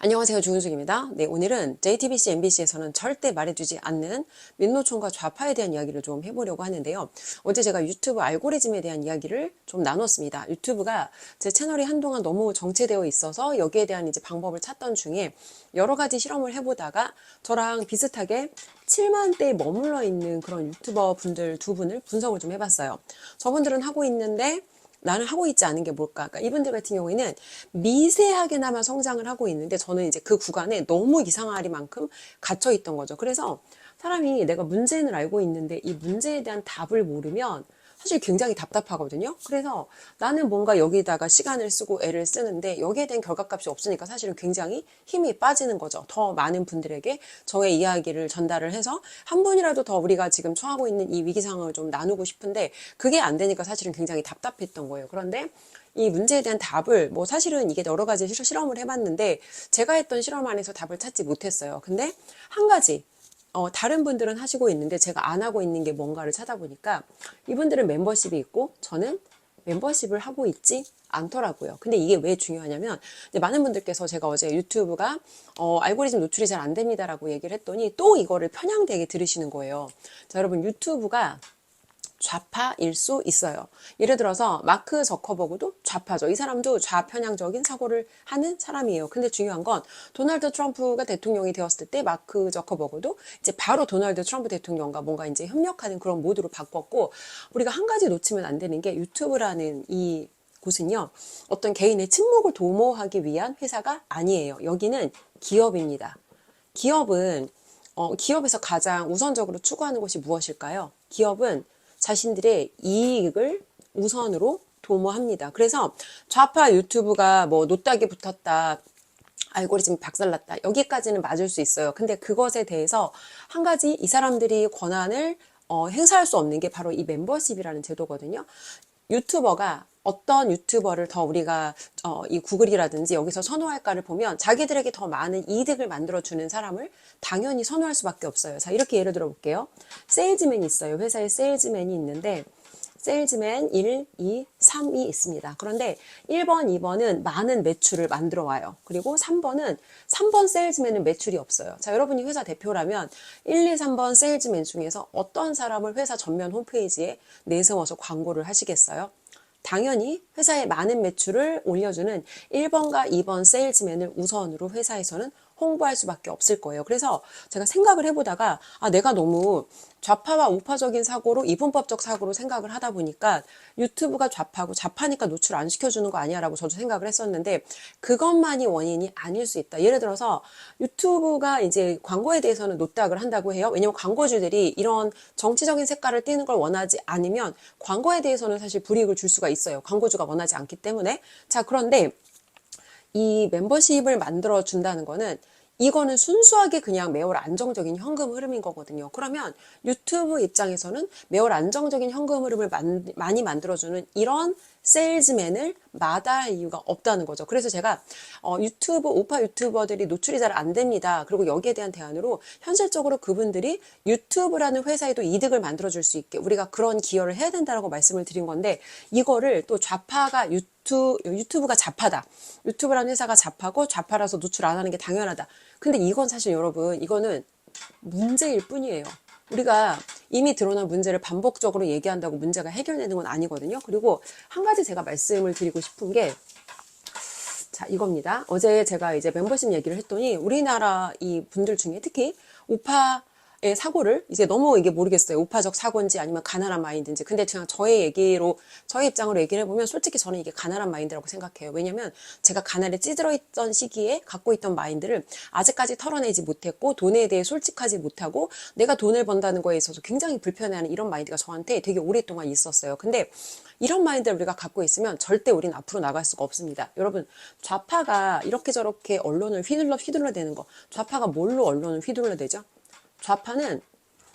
안녕하세요. 주은숙입니다. 네, 오늘은 JTBC, MBC에서는 절대 말해주지 않는 민노총과 좌파에 대한 이야기를 좀 해보려고 하는데요. 어제 제가 유튜브 알고리즘에 대한 이야기를 좀 나눴습니다. 유튜브가 제 채널이 한동안 너무 정체되어 있어서 여기에 대한 이제 방법을 찾던 중에 여러 가지 실험을 해보다가 저랑 비슷하게 7만대에 머물러 있는 그런 유튜버 분들 두 분을 분석을 좀 해봤어요. 저분들은 하고 있는데 나는 하고 있지 않은 게 뭘까? 그러니까 이분들 같은 경우에는 미세하게나마 성장을 하고 있는데 저는 이제 그 구간에 너무 이상하리만큼 갇혀 있던 거죠. 그래서 사람이 내가 문제는 알고 있는데 이 문제에 대한 답을 모르면 사실 굉장히 답답하거든요. 그래서 나는 뭔가 여기다가 시간을 쓰고 애를 쓰는데 여기에 대한 결과값이 없으니까 사실은 굉장히 힘이 빠지는 거죠. 더 많은 분들에게 저의 이야기를 전달을 해서 한 분이라도 더 우리가 지금 처하고 있는 이 위기 상황을 좀 나누고 싶은데 그게 안 되니까 사실은 굉장히 답답했던 거예요. 그런데 이 문제에 대한 답을 뭐 사실은 이게 여러 가지 실험을 해봤는데 제가 했던 실험 안에서 답을 찾지 못했어요. 근데 한 가지 다른 분들은 하시고 있는데 제가 안 하고 있는 게 뭔가를 찾아보니까 이분들은 멤버십이 있고 저는 멤버십을 하고 있지 않더라고요. 근데 이게 왜 중요하냐면 이제 많은 분들께서 제가 어제 유튜브가 알고리즘 노출이 잘 안 됩니다라고 얘기를 했더니 또 이거를 편향되게 들으시는 거예요. 자, 여러분 유튜브가 좌파일 수 있어요. 예를 들어서 마크 저커버그도 좌파죠. 이 사람도 좌편향적인 사고를 하는 사람이에요. 근데 중요한 건 도널드 트럼프가 대통령이 되었을 때 마크 저커버그도 이제 바로 도널드 트럼프 대통령과 뭔가 이제 협력하는 그런 모드로 바꿨고 우리가 한 가지 놓치면 안 되는 게 유튜브라는 이 곳은요. 어떤 개인의 침묵을 도모하기 위한 회사가 아니에요. 여기는 기업입니다. 기업은 기업에서 가장 우선적으로 추구하는 것이 무엇일까요? 기업은 자신들의 이익을 우선으로 도모합니다. 그래서 좌파 유튜브가 뭐 노딱이 붙었다, 알고리즘 박살났다, 여기까지는 맞을 수 있어요. 근데 그것에 대해서 한 가지 이 사람들이 권한을 행사할 수 없는 게 바로 이 멤버십이라는 제도거든요. 유튜버가 어떤 유튜버를 더 우리가 이 구글이라든지 여기서 선호할까를 보면 자기들에게 더 많은 이득을 만들어주는 사람을 당연히 선호할 수밖에 없어요. 자, 이렇게 예를 들어 볼게요. 세일즈맨이 있어요. 회사에 세일즈맨이 있는데 세일즈맨 1, 2, 3이 있습니다. 그런데 1번, 2번은 많은 매출을 만들어 와요. 그리고 3번 세일즈맨은 매출이 없어요. 자, 여러분이 회사 대표라면 1, 2, 3번 세일즈맨 중에서 어떤 사람을 회사 전면 홈페이지에 내세워서 광고를 하시겠어요? 당연히 회사의 많은 매출을 올려주는 1번과 2번 세일즈맨을 우선으로 회사에서는 홍보할 수밖에 없을 거예요. 그래서 제가 생각을 해보다가 내가 너무 좌파와 우파적인 사고로 이분법적 사고로 생각을 하다 보니까 유튜브가 좌파고 좌파니까 노출 안 시켜주는 거 아니야 라고 저도 생각을 했었는데 그것만이 원인이 아닐 수 있다. 예를 들어서 유튜브가 이제 광고에 대해서는 노딱을 한다고 해요. 왜냐면 광고주들이 이런 정치적인 색깔을 띠는 걸 원하지 않으면 광고에 대해서는 사실 불이익을 줄 수가 있어요. 광고주가 원하지 않기 때문에. 자, 그런데 이 멤버십을 만들어 준다는 거는 이거는 순수하게 그냥 매월 안정적인 현금 흐름인 거거든요. 그러면 유튜브 입장에서는 매월 안정적인 현금 흐름을 많이 만들어주는 이런 세일즈맨을 마다할 이유가 없다는 거죠. 그래서 제가 유튜브 우파 유튜버들이 노출이 잘 안 됩니다. 그리고 여기에 대한 대안으로 현실적으로 그분들이 유튜브라는 회사에도 이득을 만들어줄 수 있게 우리가 그런 기여를 해야 된다라고 말씀을 드린 건데 이거를 또 좌파가 유튜브가 좌파다. 유튜브라는 회사가 좌파고 좌파라서 노출 안 하는 게 당연하다. 근데 이건 사실 여러분 이거는 문제일 뿐이에요. 우리가 이미 드러난 문제를 반복적으로 얘기한다고 문제가 해결되는 건 아니거든요. 그리고 한 가지 제가 말씀을 드리고 싶은 게 자, 이겁니다. 어제 제가 이제 멤버십 얘기를 했더니 우리나라 이 분들 중에 특히 우파의 사고를 이제 너무 이게 모르겠어요. 우파적 사고인지 아니면 가난한 마인드인지. 근데 그냥 저의 입장으로 얘기를 해보면 솔직히 저는 이게 가난한 마인드라고 생각해요. 왜냐면 제가 가난에 찌들어 있던 시기에 갖고 있던 마인드를 아직까지 털어내지 못했고 돈에 대해 솔직하지 못하고 내가 돈을 번다는 거에 있어서 굉장히 불편해하는 이런 마인드가 저한테 되게 오랫동안 있었어요. 근데 이런 마인드를 우리가 갖고 있으면 절대 우리는 앞으로 나갈 수가 없습니다. 여러분 좌파가 이렇게 저렇게 언론을 휘둘러대는 거 좌파가 뭘로 언론을 휘둘러대죠? 좌파는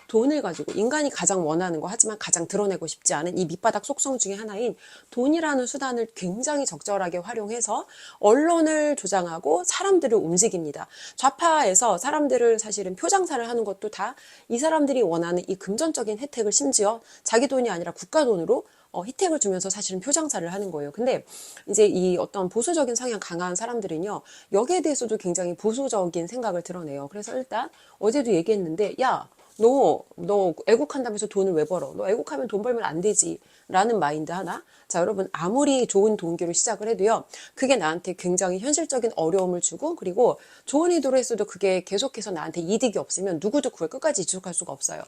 돈을 가지고 인간이 가장 원하는 거 하지만 가장 드러내고 싶지 않은 이 밑바닥 속성 중에 하나인 돈이라는 수단을 굉장히 적절하게 활용해서 언론을 조장하고 사람들을 움직입니다. 좌파에서 사람들을 사실은 표장사를 하는 것도 다 이 사람들이 원하는 이 금전적인 혜택을 심지어 자기 돈이 아니라 국가 돈으로 혜택을 주면서 사실은 표장사를 하는 거예요. 근데 이제 이 어떤 보수적인 성향 강한 사람들은요, 여기에 대해서도 굉장히 보수적인 생각을 드러내요. 그래서 일단 어제도 얘기했는데, 야, 너 애국한다면서 돈을 왜 벌어? 너 애국하면 돈 벌면 안 되지. 라는 마인드 하나. 자, 여러분, 아무리 좋은 동기로 시작을 해도요, 그게 나한테 굉장히 현실적인 어려움을 주고, 그리고 좋은 의도로 했어도 그게 계속해서 나한테 이득이 없으면 누구도 그걸 끝까지 지속할 수가 없어요.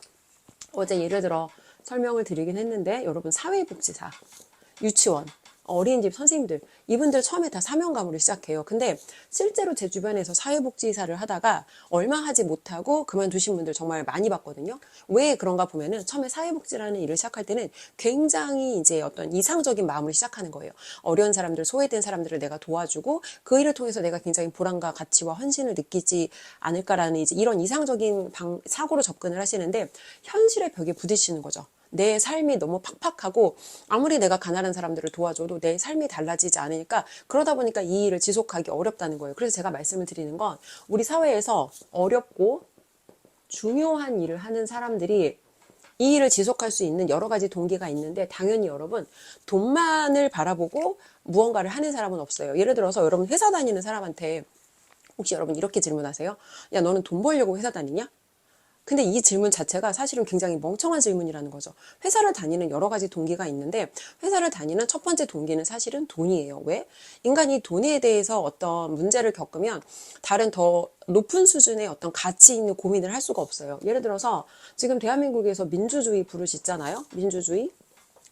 어제 예를 들어 설명을 드리긴 했는데, 여러분, 사회복지사, 유치원, 어린이집 선생님들, 이분들 처음에 다 사명감으로 시작해요. 근데 실제로 제 주변에서 사회복지사를 하다가 얼마 하지 못하고 그만두신 분들 정말 많이 봤거든요. 왜 그런가 보면은 처음에 사회복지라는 일을 시작할 때는 굉장히 이제 어떤 이상적인 마음으로 시작하는 거예요. 어려운 사람들, 소외된 사람들을 내가 도와주고 그 일을 통해서 내가 굉장히 보람과 가치와 헌신을 느끼지 않을까라는 이제 이런 이상적인 사고로 접근을 하시는데 현실의 벽에 부딪히는 거죠. 내 삶이 너무 팍팍하고 아무리 내가 가난한 사람들을 도와줘도 내 삶이 달라지지 않으니까 그러다 보니까 이 일을 지속하기 어렵다는 거예요. 그래서 제가 말씀을 드리는 건 우리 사회에서 어렵고 중요한 일을 하는 사람들이 이 일을 지속할 수 있는 여러 가지 동기가 있는데 당연히 여러분 돈만을 바라보고 무언가를 하는 사람은 없어요. 예를 들어서 여러분 회사 다니는 사람한테 혹시 여러분 이렇게 질문하세요? 야, 너는 돈 벌려고 회사 다니냐? 근데 이 질문 자체가 사실은 굉장히 멍청한 질문이라는 거죠. 회사를 다니는 여러 가지 동기가 있는데 회사를 다니는 첫 번째 동기는 사실은 돈이에요. 왜? 인간이 돈에 대해서 어떤 문제를 겪으면 다른 더 높은 수준의 어떤 가치 있는 고민을 할 수가 없어요. 예를 들어서 지금 대한민국에서 민주주의 부르짖잖아요. 민주주의,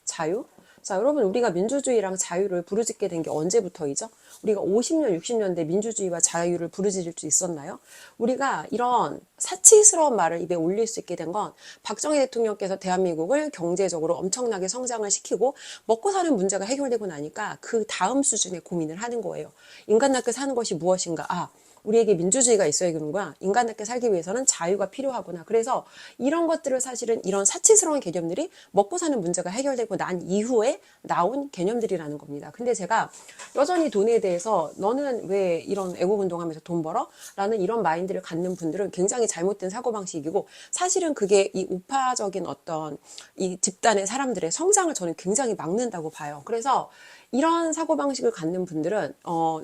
자유. 자, 여러분 우리가 민주주의랑 자유를 부르짖게 된 게 언제부터이죠? 우리가 50년, 60년대 민주주의와 자유를 부르짖을 수 있었나요? 우리가 이런 사치스러운 말을 입에 올릴 수 있게 된 건 박정희 대통령께서 대한민국을 경제적으로 엄청나게 성장을 시키고 먹고 사는 문제가 해결되고 나니까 그 다음 수준의 고민을 하는 거예요. 인간답게 사는 것이 무엇인가? 아, 우리에게 민주주의가 있어야 되는구나. 인간답게 살기 위해서는 자유가 필요하구나. 그래서 이런 것들을 사실은 이런 사치스러운 개념들이 먹고 사는 문제가 해결되고 난 이후에 나온 개념들이라는 겁니다. 근데 제가 여전히 돈에 대해서 너는 왜 이런 애국운동하면서 돈 벌어? 라는 이런 마인드를 갖는 분들은 굉장히 잘못된 사고방식이고 사실은 그게 이 우파적인 어떤 이 집단의 사람들의 성장을 저는 굉장히 막는다고 봐요. 그래서 이런 사고방식을 갖는 분들은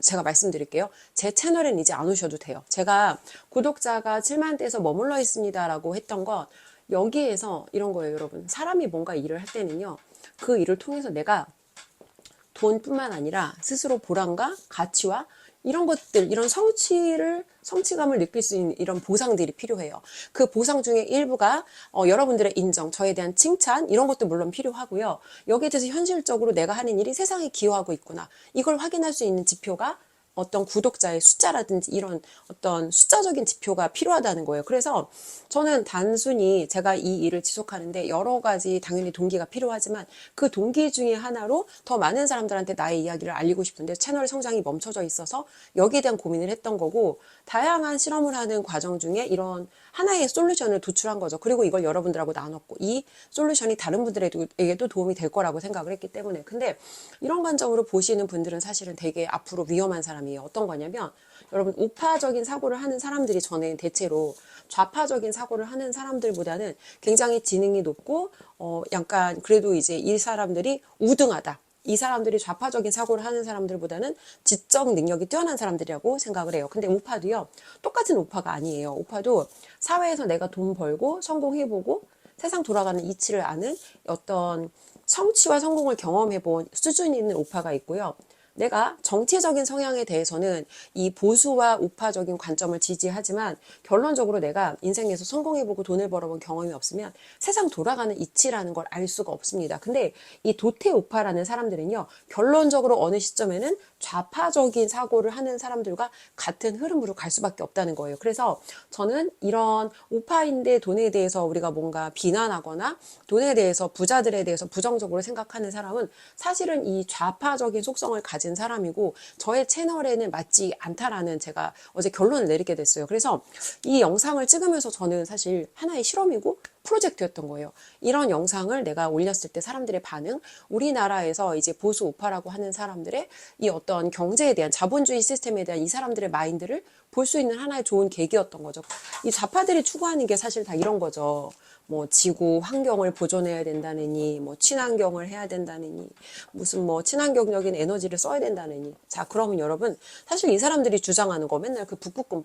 제가 말씀드릴게요. 제 채널엔 이제 안 오셔도 돼요. 제가 구독자가 7만 대에서 머물러 있습니다 라고 했던 건 여기에서 이런 거예요, 여러분. 사람이 뭔가 일을 할 때는요. 그 일을 통해서 내가 돈뿐만 아니라 스스로 보람과 가치와 이런 것들, 이런 성취감을 느낄 수 있는 이런 보상들이 필요해요. 그 보상 중에 일부가 여러분들의 인정, 저에 대한 칭찬 이런 것도 물론 필요하고요. 여기에 대해서 현실적으로 내가 하는 일이 세상에 기여하고 있구나. 이걸 확인할 수 있는 지표가 어떤 구독자의 숫자라든지 이런 어떤 숫자적인 지표가 필요하다는 거예요. 그래서 저는 단순히 제가 이 일을 지속하는데 여러 가지 당연히 동기가 필요하지만 그 동기 중에 하나로 더 많은 사람들한테 나의 이야기를 알리고 싶은데 채널 성장이 멈춰져 있어서 여기에 대한 고민을 했던 거고 다양한 실험을 하는 과정 중에 이런 하나의 솔루션을 도출한 거죠. 그리고 이걸 여러분들하고 나눴고 이 솔루션이 다른 분들에게도 도움이 될 거라고 생각을 했기 때문에 근데 이런 관점으로 보시는 분들은 사실은 되게 앞으로 위험한 사람이에요. 어떤 거냐면 여러분 우파적인 사고를 하는 사람들이 저는 대체로 좌파적인 사고를 하는 사람들보다는 굉장히 지능이 높고 약간 그래도 이제 이 사람들이 우등하다. 이 사람들이 좌파적인 사고를 하는 사람들보다는 지적 능력이 뛰어난 사람들이라고 생각을 해요. 근데 우파도요. 똑같은 우파가 아니에요. 우파도 사회에서 내가 돈 벌고 성공해보고 세상 돌아가는 이치를 아는 어떤 성취와 성공을 경험해본 수준이 있는 우파가 있고요. 내가 정치적인 성향에 대해서는 이 보수와 우파적인 관점을 지지하지만 결론적으로 내가 인생에서 성공해보고 돈을 벌어본 경험이 없으면 세상 돌아가는 이치라는 걸 알 수가 없습니다. 근데 이 도태우파라는 사람들은요. 결론적으로 어느 시점에는 좌파적인 사고를 하는 사람들과 같은 흐름으로 갈 수밖에 없다는 거예요. 그래서 저는 이런 우파인데 돈에 대해서 우리가 뭔가 비난하거나 돈에 대해서 부자들에 대해서 부정적으로 생각하는 사람은 사실은 이 좌파적인 속성을 가진 사람이고 저의 채널에는 맞지 않다라는 제가 어제 결론을 내리게 됐어요. 그래서 이 영상을 찍으면서 저는 사실 하나의 실험이고 프로젝트였던 거예요. 이런 영상을 내가 올렸을 때 사람들의 반응, 우리나라에서 이제 보수 우파라고 하는 사람들의 이 어떤 경제에 대한 자본주의 시스템에 대한 이 사람들의 마인드를 볼 수 있는 하나의 좋은 계기였던 거죠. 이 좌파들이 추구하는 게 사실 다 이런 거죠. 뭐 지구 환경을 보존해야 된다느니, 뭐 친환경을 해야 된다느니, 무슨 뭐 친환경적인 에너지를 써야 된다느니. 자, 그러면 여러분, 사실 이 사람들이 주장하는 거 맨날 그 북극곰,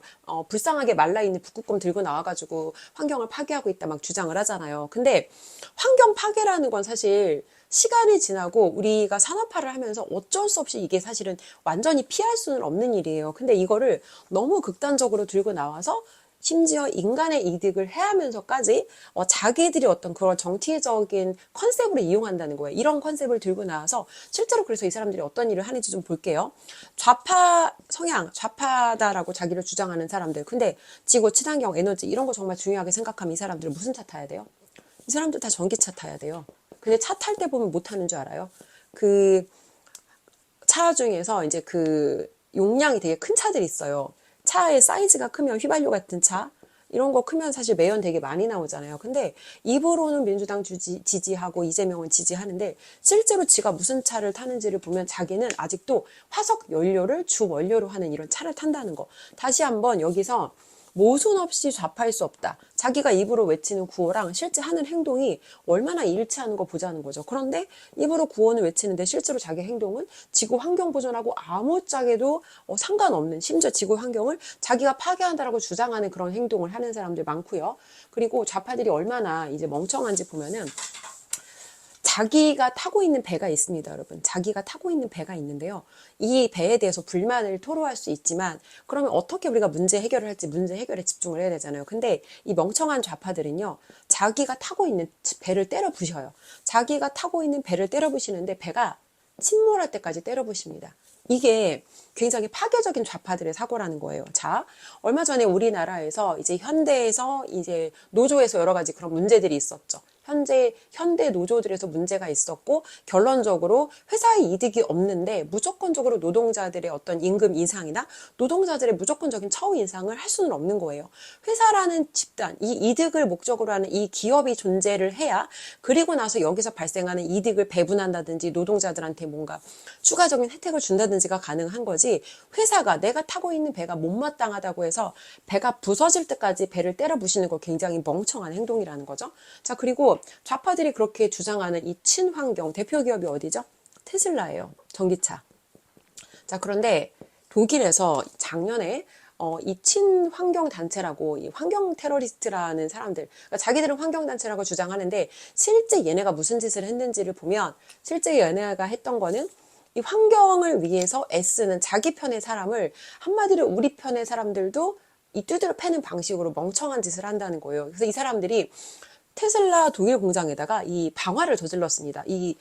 불쌍하게 말라있는 북극곰 들고 나와가지고 환경을 파괴하고 있다 막 주장을 하잖아요. 근데 환경 파괴라는 건 사실 시간이 지나고 우리가 산업화를 하면서 어쩔 수 없이 이게 사실은 완전히 피할 수는 없는 일이에요. 근데 이거를 너무 극단적으로 들고 나와서 심지어 인간의 이득을 해하면서까지 자기들이 어떤 그런 정치적인 컨셉으로 이용한다는 거예요. 이런 컨셉을 들고 나와서 실제로 그래서 이 사람들이 어떤 일을 하는지 좀 볼게요. 좌파 성향, 좌파다라고 자기를 주장하는 사람들. 근데 지구, 친환경, 에너지 이런 거 정말 중요하게 생각하면 이 사람들은 무슨 차 타야 돼요? 이 사람들 다 전기차 타야 돼요. 근데 차 탈 때 보면 못 타는 줄 알아요? 그 차 중에서 이제 그 용량이 되게 큰 차들이 있어요. 차의 사이즈가 크면 휘발유 같은 차 이런 거 크면 사실 매연 되게 많이 나오잖아요. 근데 입으로는 민주당 지지하고 이재명은 지지하는데 실제로 지가 무슨 차를 타는지를 보면 자기는 아직도 화석 연료를 주 원료로 하는 이런 차를 탄다는 거. 다시 한번 여기서 모순 없이 좌파일 수 없다. 자기가 입으로 외치는 구호랑 실제 하는 행동이 얼마나 일치하는 거 보자는 거죠. 그런데 입으로 구호는 외치는데 실제로 자기 행동은 지구 환경 보존하고 아무짝에도 상관없는, 심지어 지구 환경을 자기가 파괴한다라고 주장하는 그런 행동을 하는 사람들 많고요. 그리고 좌파들이 얼마나 이제 멍청한지 보면은 자기가 타고 있는 배가 있습니다, 여러분. 자기가 타고 있는 배가 있는데요. 이 배에 대해서 불만을 토로할 수 있지만 그러면 어떻게 우리가 문제 해결을 할지 문제 해결에 집중을 해야 되잖아요. 근데 이 멍청한 좌파들은요. 자기가 타고 있는 배를 때려 부셔요. 자기가 타고 있는 배를 때려 부시는데 배가 침몰할 때까지 때려 부십니다. 이게 굉장히 파괴적인 좌파들의 사고라는 거예요. 자, 얼마 전에 우리나라에서 이제 현대에서 이제 노조에서 여러 가지 그런 문제들이 있었죠. 현대 노조들에서 문제가 있었고 결론적으로 회사의 이득이 없는데 무조건적으로 노동자들의 어떤 임금 인상이나 노동자들의 무조건적인 처우 인상을 할 수는 없는 거예요. 회사라는 집단, 이 이득을 목적으로 하는 이 기업이 존재를 해야 그리고 나서 여기서 발생하는 이득을 배분한다든지 노동자들한테 뭔가 추가적인 혜택을 준다든지가 가능한 거지 회사가 내가 타고 있는 배가 못마땅하다고 해서 배가 부서질 때까지 배를 때려 부시는 거 굉장히 멍청한 행동이라는 거죠. 자, 그리고 좌파들이 그렇게 주장하는 이 친환경 대표 기업이 어디죠? 테슬라예요. 전기차. 자, 그런데 독일에서 작년에 이 친환경 단체라고 이 환경 테러리스트라는 사람들, 그러니까 자기들은 환경 단체라고 주장하는데 실제 얘네가 무슨 짓을 했는지를 보면 실제 얘네가 했던 거는 이 환경을 위해서 애쓰는 자기 편의 사람을 한마디로 우리 편의 사람들도 이 두드려 패는 방식으로 멍청한 짓을 한다는 거예요. 그래서 이 사람들이 테슬라 독일 공장에다가 이 방화를 저질렀습니다. 이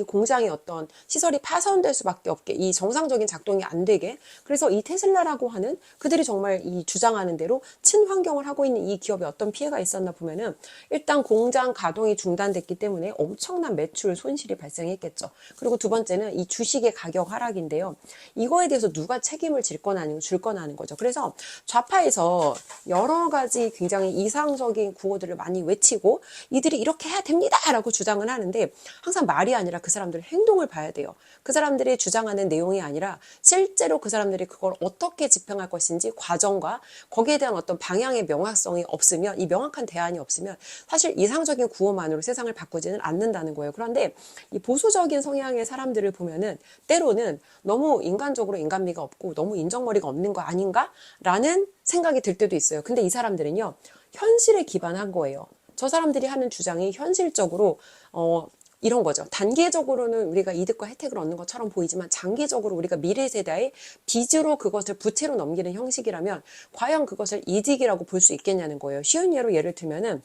공장의 어떤 시설이 파손될 수밖에 없게 이 정상적인 작동이 안 되게 그래서 이 테슬라라고 하는 그들이 정말 이 주장하는 대로 친환경을 하고 있는 이 기업에 어떤 피해가 있었나 보면은 일단 공장 가동이 중단됐기 때문에 엄청난 매출 손실이 발생했겠죠. 그리고 두 번째는 이 주식의 가격 하락인데요. 이거에 대해서 누가 책임을 질 거나 아니면 줄 거나 하는 거죠. 그래서 좌파에서 여러 가지 굉장히 이상적인 구호들을 많이 외치고 이들이 이렇게 해야 됩니다 라고 주장을 하는데 항상 말이 아니라 그 사람들의 행동을 봐야 돼요. 그 사람들이 주장하는 내용이 아니라 실제로 그 사람들이 그걸 어떻게 집행할 것인지 과정과 거기에 대한 어떤 방향의 명확성이 없으면 이 명확한 대안이 없으면 사실 이상적인 구호만으로 세상을 바꾸지는 않는다는 거예요. 그런데 이 보수적인 성향의 사람들을 보면은 때로는 너무 인간적으로 인간미가 없고 너무 인정머리가 없는 거 아닌가? 라는 생각이 들 때도 있어요. 근데 이 사람들은요 현실에 기반한 거예요. 저 사람들이 하는 주장이 현실적으로 이런 거죠. 단기적으로는 우리가 이득과 혜택을 얻는 것처럼 보이지만 장기적으로 우리가 미래 세대의 빚으로 그것을 부채로 넘기는 형식이라면 과연 그것을 이득이라고 볼 수 있겠냐는 거예요. 쉬운 예를 들면은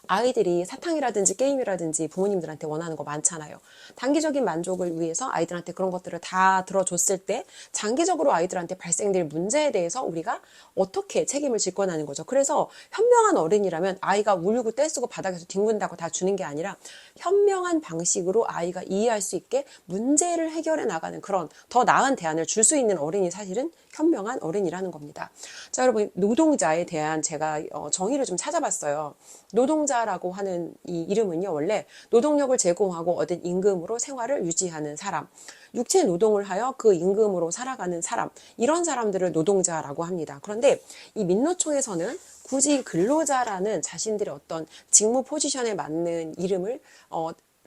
아이들이 사탕이라든지 게임이라든지 부모님들한테 원하는 거 많잖아요. 단기적인 만족을 위해서 아이들한테 그런 것들을 다 들어줬을 때 장기적으로 아이들한테 발생될 문제에 대해서 우리가 어떻게 책임을 질 거냐는 거죠. 그래서 현명한 어른이라면 아이가 울고 떼쓰고 바닥에서 뒹군다고 다 주는 게 아니라 현명한 방식으로 아이가 이해할 수 있게 문제를 해결해 나가는 그런 더 나은 대안을 줄 수 있는 어른이 사실은 현명한 어른이라는 겁니다. 자, 여러분 노동자에 대한 제가 정의를 좀 찾아봤어요. 노동자 노동자라고 하는 이 이름은요, 원래 노동력을 제공하고 얻은 임금으로 생활을 유지하는 사람, 육체 노동을 하여 그 임금으로 살아가는 사람, 이런 사람들을 노동자라고 합니다. 그런데 이 민노총에서는 굳이 근로자라는 자신들의 어떤 직무 포지션에 맞는 이름을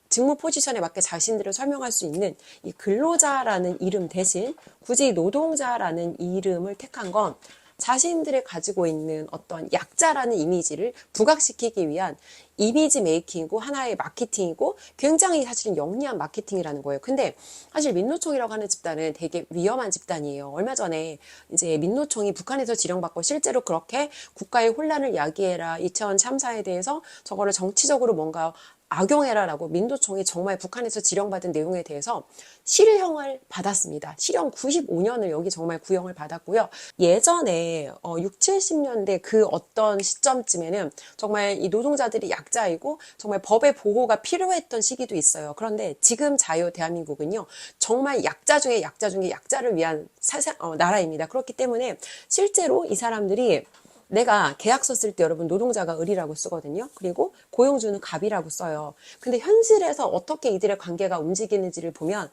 직무 포지션에 맞게 자신들을 설명할 수 있는 이 근로자라는 이름 대신 굳이 노동자라는 이름을 택한 건 자신들이 가지고 있는 어떤 약자라는 이미지를 부각시키기 위한 이미지 메이킹이고 하나의 마케팅이고 굉장히 사실은 영리한 마케팅이라는 거예요. 근데 사실 민노총이라고 하는 집단은 되게 위험한 집단이에요. 얼마 전에 이제 민노총이 북한에서 지령받고 실제로 그렇게 국가의 혼란을 야기해라, 이태원 참사에 대해서 저거를 정치적으로 뭔가 악용해라라고 민노총이 정말 북한에서 지령받은 내용에 대해서 실형을 받았습니다. 실형 95년을 여기 정말 구형을 받았고요. 예전에 6, 70년대 그 어떤 시점쯤에는 정말 이 노동자들이 약자이고 정말 법의 보호가 필요했던 시기도 있어요. 그런데 지금 자유 대한민국은요, 정말 약자 중에 약자 중에 약자를 위한 나라입니다. 그렇기 때문에 실제로 이 사람들이 내가 계약서 쓸 때 여러분 노동자가 을이라고 쓰거든요. 그리고 고용주는 갑이라고 써요. 근데 현실에서 어떻게 이들의 관계가 움직이는지를 보면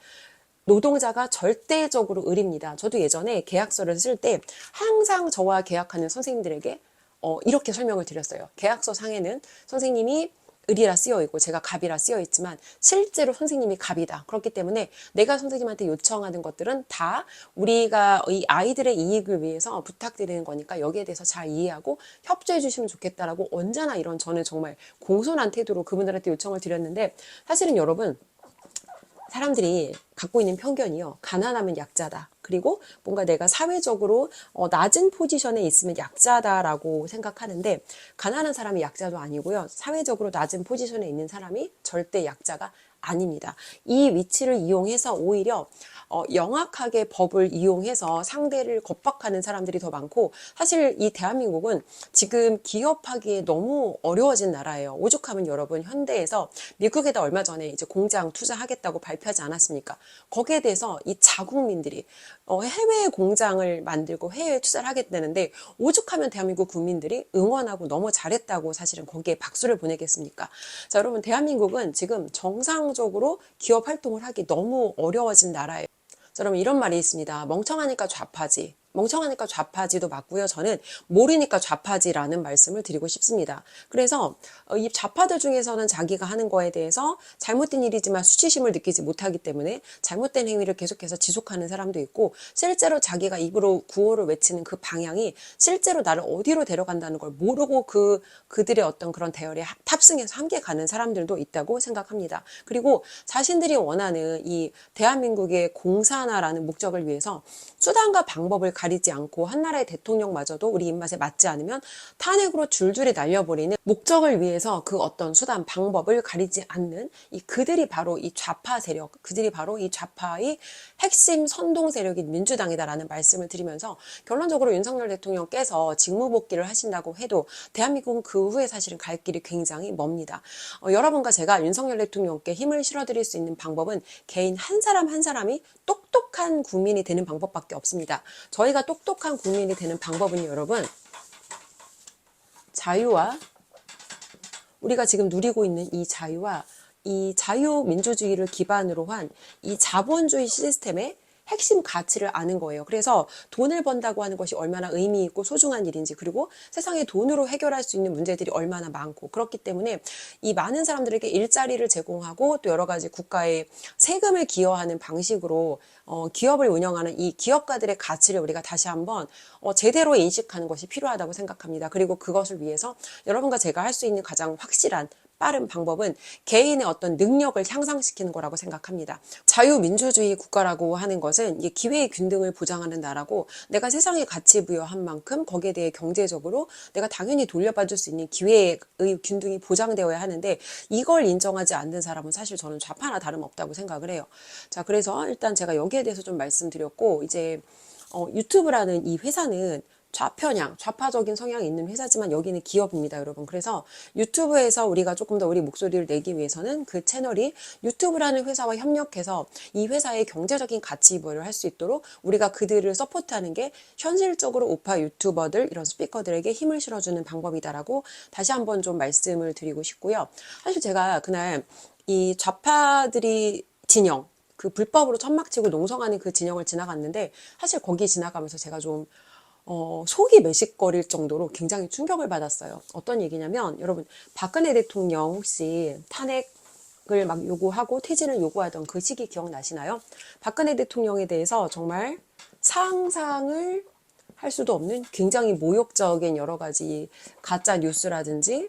노동자가 절대적으로 을입니다. 저도 예전에 계약서를 쓸 때 항상 저와 계약하는 선생님들에게 이렇게 설명을 드렸어요. 계약서 상에는 선생님이 을이라 쓰여 있고 제가 갑이라 쓰여 있지만 실제로 선생님이 갑이다. 그렇기 때문에 내가 선생님한테 요청하는 것들은 다 우리가 이 아이들의 이익을 위해서 부탁드리는 거니까 여기에 대해서 잘 이해하고 협조해 주시면 좋겠다라고 언제나 이런 저는 정말 공손한 태도로 그분들한테 요청을 드렸는데 사실은 여러분 사람들이 갖고 있는 편견이요. 가난하면 약자다. 그리고 뭔가 내가 사회적으로 낮은 포지션에 있으면 약자다라고 생각하는데 가난한 사람이 약자도 아니고요. 사회적으로 낮은 포지션에 있는 사람이 절대 약자가 아닙니다. 이 위치를 이용해서 오히려 영악하게 법을 이용해서 상대를 겁박하는 사람들이 더 많고 사실 이 대한민국은 지금 기업하기에 너무 어려워진 나라예요. 오죽하면 여러분 현대에서 미국에다 얼마 전에 이제 공장 투자하겠다고 발표하지 않았습니까? 거기에 대해서 이 자국민들이 해외 공장을 만들고 해외에 투자를 하겠다는데 오죽하면 대한민국 국민들이 응원하고 너무 잘했다고 사실은 거기에 박수를 보내겠습니까? 자, 여러분 대한민국은 지금 정상적으로 기업 활동을 하기 너무 어려워진 나라예요. 자, 여러분 이런 말이 있습니다. 멍청하니까 좌파지. 멍청하니까 좌파지도 맞고요. 저는 모르니까 좌파지라는 말씀을 드리고 싶습니다. 그래서 이 좌파들 중에서는 자기가 하는 거에 대해서 잘못된 일이지만 수치심을 느끼지 못하기 때문에 잘못된 행위를 계속해서 지속하는 사람도 있고 실제로 자기가 입으로 구호를 외치는 그 방향이 실제로 나를 어디로 데려간다는 걸 모르고 그들의 어떤 그런 대열에 탑승해서 함께 가는 사람들도 있다고 생각합니다. 그리고 자신들이 원하는 이 대한민국의 공산화라는 목적을 위해서 수단과 방법을 가리지 않고 한 나라의 대통령마저도 우리 입맛에 맞지 않으면 탄핵으로 줄줄이 날려버리는 목적을 위해서 그 어떤 수단 방법을 가리지 않는 그들이 바로 이 좌파 세력, 그들이 바로 이 좌파의 핵심 선동 세력인 민주당이다라는 말씀을 드리면서 결론적으로 윤석열 대통령께서 직무복귀를 하신다고 해도 대한민국은 그 후에 사실은 갈 길이 굉장히 멉니다. 여러분과 제가 윤석열 대통령께 힘을 실어드릴 수 있는 방법은 개인 한 사람 한 사람이 똑똑한 국민이 되는 방법밖에 없습니다. 저희가 똑똑한 국민이 되는 방법은 여러분 자유와 우리가 지금 누리고 있는 이 자유와 이 자유민주주의를 기반으로 한 이 자본주의 시스템의 핵심 가치를 아는 거예요. 그래서 돈을 번다고 하는 것이 얼마나 의미 있고 소중한 일인지 그리고 세상에 돈으로 해결할 수 있는 문제들이 얼마나 많고 그렇기 때문에 이 많은 사람들에게 일자리를 제공하고 또 여러 가지 국가의 세금을 기여하는 방식으로 기업을 운영하는 이 기업가들의 가치를 우리가 다시 한번 제대로 인식하는 것이 필요하다고 생각합니다. 그리고 그것을 위해서 여러분과 제가 할 수 있는 가장 확실한 빠른 방법은 개인의 어떤 능력을 향상시키는 거라고 생각합니다. 자유민주주의 국가라고 하는 것은 기회의 균등을 보장하는 나라고 내가 세상에 가치 부여한 만큼 거기에 대해 경제적으로 내가 당연히 돌려받을 수 있는 기회의 균등이 보장되어야 하는데 이걸 인정하지 않는 사람은 사실 저는 좌파나 다름없다고 생각을 해요. 자, 그래서 일단 제가 여기에 대해서 좀 말씀드렸고 이제 유튜브라는 이 회사는 좌편향, 좌파적인 성향이 있는 회사지만 여기는 기업입니다, 여러분. 그래서 유튜브에서 우리가 조금 더 우리 목소리를 내기 위해서는 그 채널이 유튜브라는 회사와 협력해서 이 회사의 경제적인 가치 부여를 할 수 있도록 우리가 그들을 서포트하는 게 현실적으로 우파 유튜버들, 이런 스피커들에게 힘을 실어주는 방법이다라고 다시 한번 좀 말씀을 드리고 싶고요. 사실 제가 그날 이 좌파들이 진영, 그 불법으로 천막치고 농성하는 그 진영을 지나갔는데 사실 거기 지나가면서 제가 좀 속이 메식거릴 정도로 굉장히 충격을 받았어요. 어떤 얘기냐면 여러분 박근혜 대통령 혹시 탄핵을 막 요구하고 퇴진을 요구하던 그 시기 기억나시나요? 박근혜 대통령에 대해서 정말 상상을 할 수도 없는 굉장히 모욕적인 여러 가지 가짜 뉴스라든지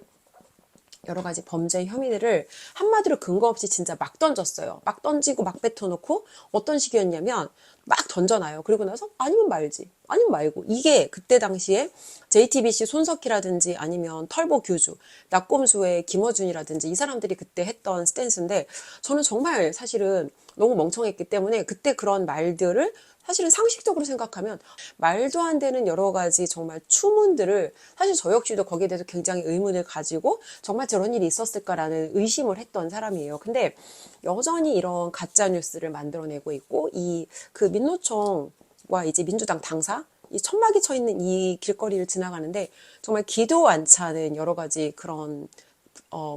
여러 가지 범죄 혐의들을 한마디로 근거 없이 진짜 막 던졌어요. 막 던지고 막 뱉어놓고 어떤 식이었냐면 막 던져놔요. 그리고 나서 아니면 말지, 아니면 말고. 이게 그때 당시에 JTBC 손석희라든지 아니면 털보 규주, 낙곰수의 김어준이라든지 이 사람들이 그때 했던 스탠스인데 저는 정말 사실은 너무 멍청했기 때문에 그때 그런 말들을 사실은 상식적으로 생각하면 말도 안 되는 여러 가지 정말 추문들을 사실 저 역시도 거기에 대해서 굉장히 의문을 가지고 정말 저런 일이 있었을까라는 의심을 했던 사람이에요. 근데 여전히 이런 가짜 뉴스를 만들어내고 있고 이 그 민노총과 이제 민주당 당사 이 천막이 쳐 있는 이 길거리를 지나가는데 정말 기도 안 차는 여러 가지 그런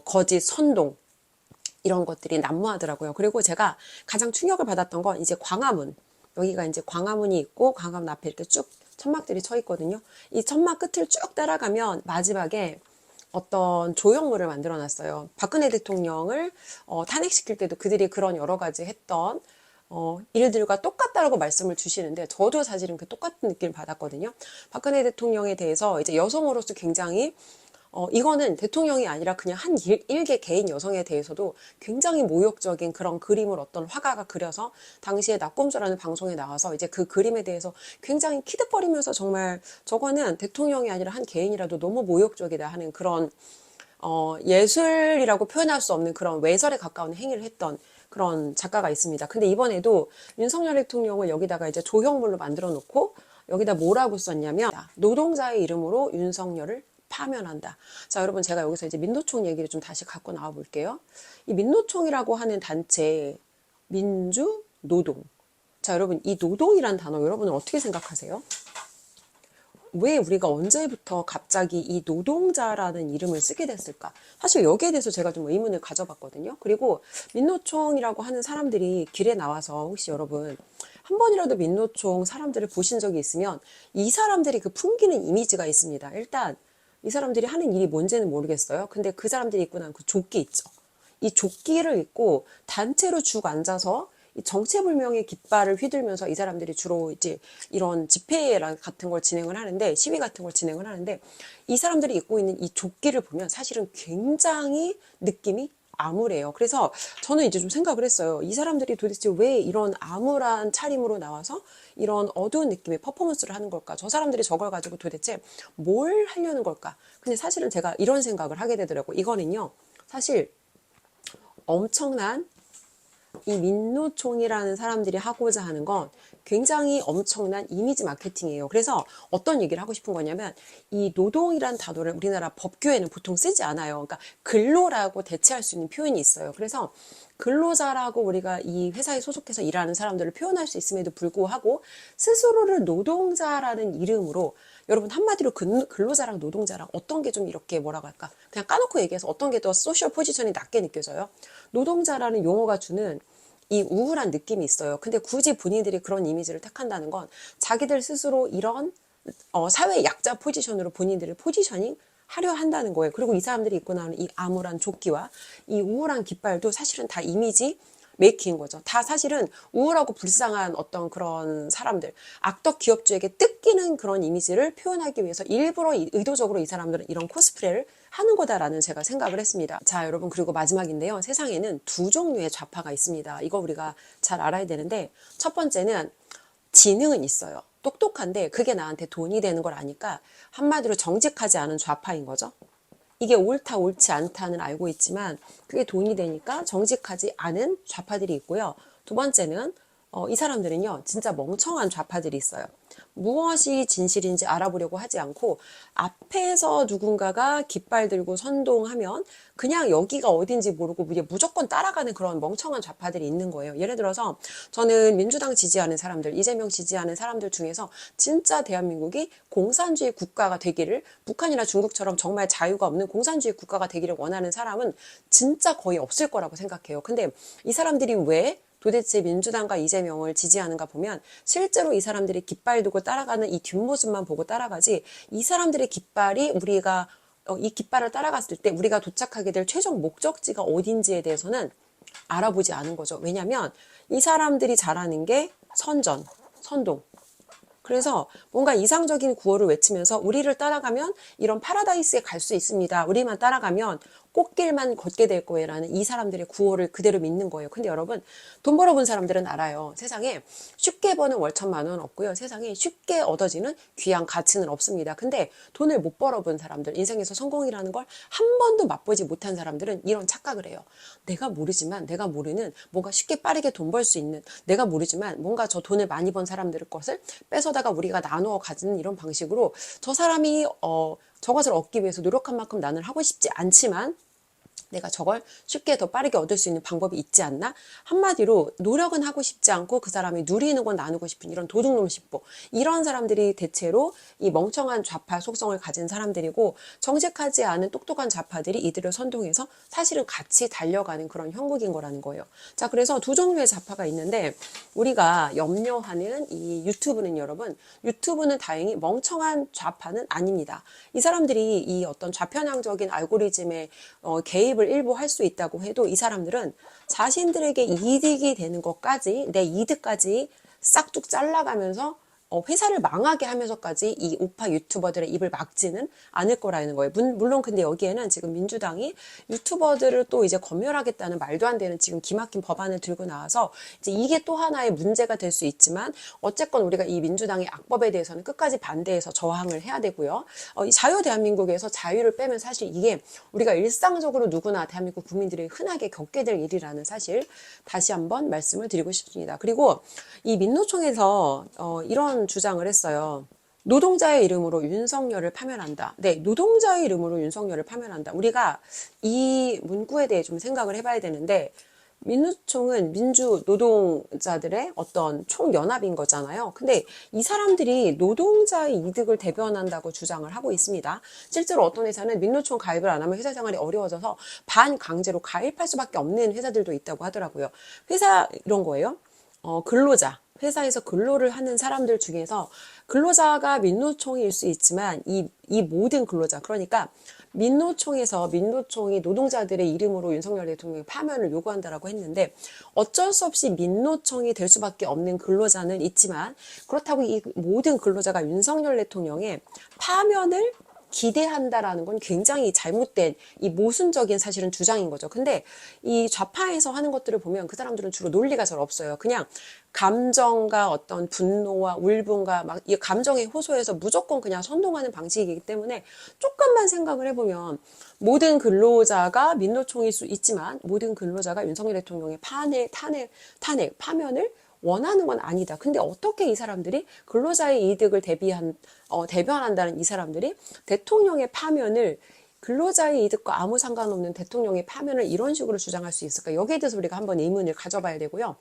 거짓 선동 이런 것들이 난무하더라고요. 그리고 제가 가장 충격을 받았던 건 이제 광화문. 여기가 이제 광화문이 있고 광화문 앞에 이렇게 쭉 천막들이 쳐 있거든요. 이 천막 끝을 쭉 따라가면 마지막에 어떤 조형물을 만들어 놨어요. 박근혜 대통령을 탄핵시킬 때도 그들이 그런 여러 가지 했던 일들과 똑같다라고 말씀을 주시는데 저도 사실은 그 똑같은 느낌을 받았거든요. 박근혜 대통령에 대해서 이제 여성으로서 굉장히 이거는 대통령이 아니라 그냥 한 일개 개인 여성에 대해서도 굉장히 모욕적인 그런 그림을 어떤 화가가 그려서 당시에 낙곰수라는 방송에 나와서 이제 그 그림에 대해서 굉장히 키득거리면서 정말 저거는 대통령이 아니라 한 개인이라도 너무 모욕적이다 하는 그런 예술이라고 표현할 수 없는 그런 외설에 가까운 행위를 했던 그런 작가가 있습니다. 근데 이번에도 윤석열 대통령을 여기다가 이제 조형물로 만들어 놓고 여기다 뭐라고 썼냐면 노동자의 이름으로 윤석열을 파면한다. 자, 여러분 제가 여기서 이제 민노총 얘기를 좀 다시 갖고 나와 볼게요. 이 민노총이라고 하는 단체 민주 노동. 자, 여러분 이 노동이란 단어 여러분은 어떻게 생각하세요? 왜 우리가 언제부터 갑자기 이 노동자라는 이름을 쓰게 됐을까? 사실 여기에 대해서 제가 좀 의문을 가져봤거든요. 그리고 민노총이라고 하는 사람들이 길에 나와서 혹시 여러분 한 번이라도 민노총 사람들을 보신 적이 있으면 이 사람들이 그 풍기는 이미지가 있습니다. 일단 이 사람들이 하는 일이 뭔지는 모르겠어요. 근데 그 사람들이 입고 난 그 조끼 있죠. 이 조끼를 입고 단체로 쭉 앉아서 이 정체불명의 깃발을 휘둘면서 이 사람들이 주로 이제 이런 집회 같은 걸 진행을 하는데 시위 같은 걸 진행을 하는데 이 사람들이 입고 있는 이 조끼를 보면 사실은 굉장히 느낌이 암울해요. 그래서 저는 이제 좀 생각을 했어요. 이 사람들이 도대체 왜 이런 암울한 차림으로 나와서 이런 어두운 느낌의 퍼포먼스를 하는 걸까? 저 사람들이 저걸 가지고 도대체 뭘 하려는 걸까? 근데 사실은 제가 이런 생각을 하게 되더라고요. 이거는요, 사실 엄청난 이 민노총이라는 사람들이 하고자 하는 건 굉장히 엄청난 이미지 마케팅이에요. 그래서 어떤 얘기를 하고 싶은 거냐면 이 노동이란 단어를 우리나라 법규에는 보통 쓰지 않아요. 그러니까 근로라고 대체할 수 있는 표현이 있어요. 그래서 근로자라고 우리가 이 회사에 소속해서 일하는 사람들을 표현할 수 있음에도 불구하고 스스로를 노동자라는 이름으로 여러분 한마디로 근로자랑 노동자랑 어떤 게 좀 이렇게 뭐라고 할까? 그냥 까놓고 얘기해서 어떤 게 더 소셜 포지션이 낮게 느껴져요? 노동자라는 용어가 주는 이 우울한 느낌이 있어요. 근데 굳이 본인들이 그런 이미지를 택한다는 건 자기들 스스로 이런 사회 약자 포지션으로 본인들을 포지셔닝 하려 한다는 거예요. 그리고 이 사람들이 입고 나오는 이 암울한 조끼와 이 우울한 깃발도 사실은 다 이미지 메이킹인 거죠. 다 사실은 우울하고 불쌍한 어떤 그런 사람들, 악덕 기업주에게 뜯기는 그런 이미지를 표현하기 위해서 일부러 의도적으로 이 사람들은 이런 코스프레를 하는 거다라는 제가 생각을 했습니다. 자, 여러분, 그리고 마지막인데요. 세상에는 두 종류의 좌파가 있습니다. 이거 우리가 잘 알아야 되는데 첫 번째는 지능은 있어요. 똑똑한데 그게 나한테 돈이 되는 걸 아니까 한마디로 정직하지 않은 좌파인 거죠. 이게 옳다 옳지 않다는 알고 있지만 그게 돈이 되니까 정직하지 않은 좌파들이 있고요. 두 번째는 이 사람들은요 진짜 멍청한 좌파들이 있어요. 무엇이 진실인지 알아보려고 하지 않고 앞에서 누군가가 깃발 들고 선동하면 그냥 여기가 어딘지 모르고 무조건 따라가는 그런 멍청한 좌파들이 있는 거예요. 예를 들어서 저는 민주당 지지하는 사람들, 이재명 지지하는 사람들 중에서 진짜 대한민국이 공산주의 국가가 되기를, 북한이나 중국처럼 정말 자유가 없는 공산주의 국가가 되기를 원하는 사람은 진짜 거의 없을 거라고 생각해요. 근데 이 사람들이 왜 도대체 민주당과 이재명을 지지하는가 보면 실제로 이 사람들이 깃발 두고 따라가는 이 뒷모습만 보고 따라가지, 이 사람들의 깃발이 우리가 이 깃발을 따라갔을 때 우리가 도착하게 될 최종 목적지가 어딘지에 대해서는 알아보지 않은 거죠. 왜냐하면 이 사람들이 잘하는 게 선전, 선동. 그래서 뭔가 이상적인 구호를 외치면서 우리를 따라가면 이런 파라다이스에 갈 수 있습니다. 우리만 따라가면 꽃길만 걷게 될 거예요 라는 이 사람들의 구호를 그대로 믿는 거예요. 근데 여러분, 돈 벌어본 사람들은 알아요. 세상에 쉽게 버는 월천만 원 없고요. 세상에 쉽게 얻어지는 귀한 가치는 없습니다. 근데 돈을 못 벌어본 사람들, 인생에서 성공이라는 걸 한 번도 맛보지 못한 사람들은 이런 착각을 해요. 내가 모르지만, 내가 모르는 뭔가 쉽게 빠르게 돈 벌 수 있는, 내가 모르지만 뭔가 저 돈을 많이 번 사람들의 것을 뺏어다가 우리가 나누어 가지는 이런 방식으로 저 사람이 저것을 얻기 위해서 노력한 만큼 나는 하고 싶지 않지만 내가 저걸 쉽게 더 빠르게 얻을 수 있는 방법이 있지 않나? 한마디로 노력은 하고 싶지 않고 그 사람이 누리는 건 나누고 싶은 이런 도둑놈 싶고, 이런 사람들이 대체로 이 멍청한 좌파 속성을 가진 사람들이고, 정직하지 않은 똑똑한 좌파들이 이들을 선동해서 사실은 같이 달려가는 그런 형국인 거라는 거예요. 자, 그래서 두 종류의 좌파가 있는데 우리가 염려하는 이 유튜브는, 여러분, 유튜브는 다행히 멍청한 좌파는 아닙니다. 이 사람들이 이 어떤 좌편향적인 알고리즘에 개입을 일부 할 수 있다고 해도 이 사람들은 자신들에게 이득이 되는 것까지, 내 이득까지 싹둑 잘라가면서 회사를 망하게 하면서까지 이 우파 유튜버들의 입을 막지는 않을 거라는 거예요. 물론 근데 여기에는 지금 민주당이 유튜버들을 또 이제 검열하겠다는 말도 안 되는 지금 기막힌 법안을 들고 나와서 이제 이게 또 하나의 문제가 될 수 있지만, 어쨌건 우리가 이 민주당의 악법에 대해서는 끝까지 반대해서 저항을 해야 되고요. 이 자유 대한민국에서 자유를 빼면 사실 이게 우리가 일상적으로 누구나 대한민국 국민들이 흔하게 겪게 될 일이라는 사실 다시 한번 말씀을 드리고 싶습니다. 그리고 이 민노총에서 이런 주장을 했어요. 노동자의 이름으로 윤석열을 파면한다. 네, 노동자의 이름으로 윤석열을 파면한다. 우리가 이 문구에 대해 좀 생각을 해봐야 되는데, 민노총은 민주 노동자들의 어떤 총연합인 거잖아요. 근데 이 사람들이 노동자의 이득을 대변한다고 주장을 하고 있습니다. 실제로 어떤 회사는 민노총 가입을 안 하면 회사 생활이 어려워져서 반강제로 가입할 수밖에 없는 회사들도 있다고 하더라고요. 회사 이런 거예요. 근로자. 회사에서 근로를 하는 사람들 중에서 근로자가 민노총일 수 있지만 이 모든 근로자, 그러니까 민노총이 노동자들의 이름으로 윤석열 대통령의 파면을 요구한다라고 했는데, 어쩔 수 없이 민노총이 될 수밖에 없는 근로자는 있지만, 그렇다고 이 모든 근로자가 윤석열 대통령의 파면을 기대한다라는 건 굉장히 잘못된 이 모순적인 사실은 주장인 거죠. 근데 이 좌파에서 하는 것들을 보면 그 사람들은 주로 논리가 잘 없어요. 그냥 감정과 어떤 분노와 울분과 막 이 감정에 호소해서 무조건 그냥 선동하는 방식이기 때문에, 조금만 생각을 해보면 모든 근로자가 민노총일 수 있지만 모든 근로자가 윤석열 대통령의 파면을 원하는 건 아니다. 근데 어떻게 이 사람들이 근로자의 이득을 대변한다는 이 사람들이 대통령의 파면을, 근로자의 이득과 아무 상관없는 대통령의 파면을 이런 식으로 주장할 수 있을까? 여기에 대해서 우리가 한번 의문을 가져봐야 되고요.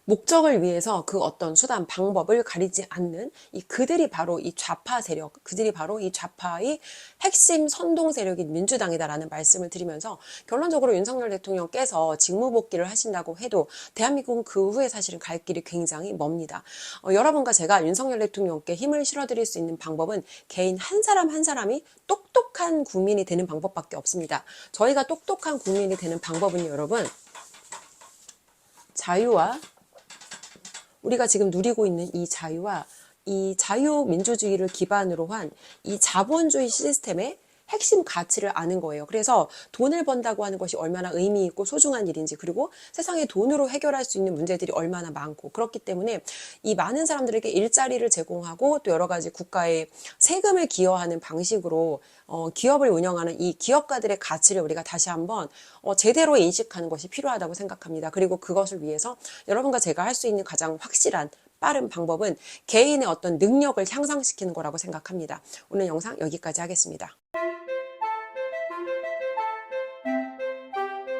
목적을 위해서 그 어떤 수단, 방법을 가리지 않는 그들이 바로 이 좌파 세력, 그들이 바로 이 좌파의 핵심 선동 세력인 민주당이다라는 말씀을 드리면서, 결론적으로 윤석열 대통령께서 직무복귀를 하신다고 해도 대한민국은 그 후에 사실은 갈 길이 굉장히 멉니다. 여러분과 제가 윤석열 대통령께 힘을 실어드릴 수 있는 방법은 개인 한 사람 한 사람이 똑똑한 국민이 되는 방법밖에 없습니다. 저희가 똑똑한 국민이 되는 방법은, 여러분, 자유와 우리가 지금 누리고 있는 이 자유와 이 자유민주주의를 기반으로 한 이 자본주의 시스템의 핵심 가치를 아는 거예요. 그래서 돈을 번다고 하는 것이 얼마나 의미 있고 소중한 일인지, 그리고 세상에 돈으로 해결할 수 있는 문제들이 얼마나 많고, 그렇기 때문에 이 많은 사람들에게 일자리를 제공하고 또 여러 가지 국가에 세금을 기여하는 방식으로 기업을 운영하는 이 기업가들의 가치를 우리가 다시 한번 제대로 인식하는 것이 필요하다고 생각합니다. 그리고 그것을 위해서 여러분과 제가 할 수 있는 가장 확실한 빠른 방법은 개인의 어떤 능력을 향상시키는 거라고 생각합니다. 오늘 영상 여기까지 하겠습니다.